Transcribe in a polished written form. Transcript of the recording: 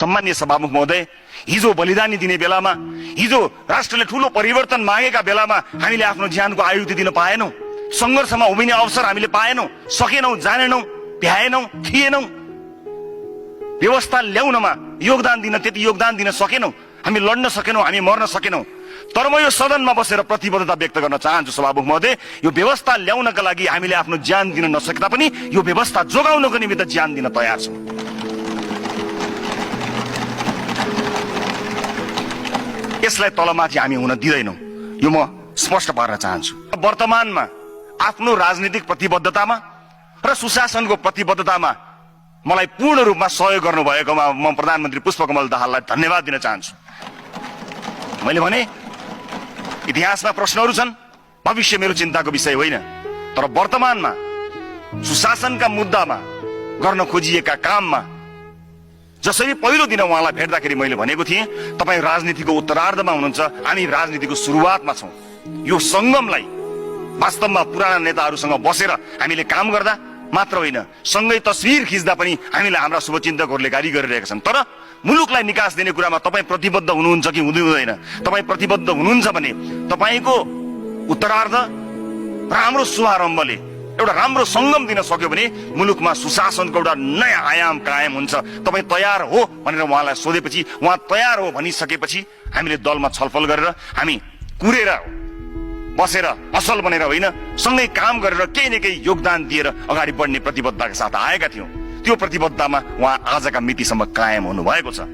सम्माननीय सभामुख महोदय, हिजो बलिदानी दिने बेलामा, हिजो राष्ट्रले ठूलो परिवर्तन मागेका बेलामा हामीले आफ्नो ज्यानको आयुति दिन पाएनौं, संघर्षमा उभिने अवसर हामीले पाएनौं, सकेनौं, जानेनौं, भ्याएनौं, थिएनौं, व्यवस्था ल्याउनमा योगदान दिन त्यति योगदान दिन सकेनौं, हामी लड्न सकेनौं, हामी मर्न सकेनौं। तर म यो सदनमा बसेर प्रतिबद्धता व्यक्त गर्न चाहन्छु सभामुख महोदय, यो व्यवस्था ल्याउनका लागि हामीले आफ्नो ज्यान दिन नसक्दा पनि यो व्यवस्था जोगाउनको निमित्त ज्यान दिन तयार छौं। यसलाई तलमाथि हामी हुन दिँदैनौं, यो म स्पष्ट पार्न चाहन्छु। वर्तमानमा आफ्नो राजनीतिक प्रतिबद्धतामा र सुशासनको प्रतिबद्धतामा मलाई पूर्ण रूपमा सहयोग गर्नुभएकोमा म प्रधानमन्त्री पुष्पकमल दाहाललाई धन्यवाद दिन चाहन्छु। मैले भने इतिहासमा प्रश्नहरू छन्, भविष्य मेरो चिन्ताको विषय होइन, तर वर्तमानमा सुशासनका मुद्दामा गर्न खोजिएका काममा जसरी पहिलो दिन उहाँलाई भेट्दाखेरि मैले भनेको थिएँ, तपाईँ राजनीतिको उत्तरार्धमा हुनुहुन्छ, हामी राजनीतिको सुरुवातमा छौं। यो संगमलाई वास्तवमा पुराना नेताहरूसँग बसेर हामीले काम गर्दा मात्र होइन, सँगै तस्बिर खिच्दा पनि हामीलाई हाम्रा शुभचिन्तकहरूले गाली गरिरहेका छन्। तर मुलुकलाई निकास दिने कुरामा तपाईँ प्रतिबद्ध हुनुहुन्छ कि हुँदैन? तपाईँ प्रतिबद्ध हुनुहुन्छ भने तपाईँको उत्तरार्ध राम्रो शुभारम्भले एउटा राम्रो संगम दिन सक्यो भने मुलुकमा सुशासनको एउटा नयाँ आयाम कायम हुन्छ। तपाईँ तयार हो भनेर उहाँलाई सोधेपछि उहाँ तयार हो भनिसकेपछि हामीले दलमा छलफल गरेर हामी कुरेर बसेर असल बनेर होइन, सँगै काम गरेर केही न केही योगदान दिएर अगाडि बढ्ने प्रतिबद्धताका साथ आएका थियौं। त्यो प्रतिबद्धतामा उहाँ आजका मितिसम्म कायम हुनुभएको छ।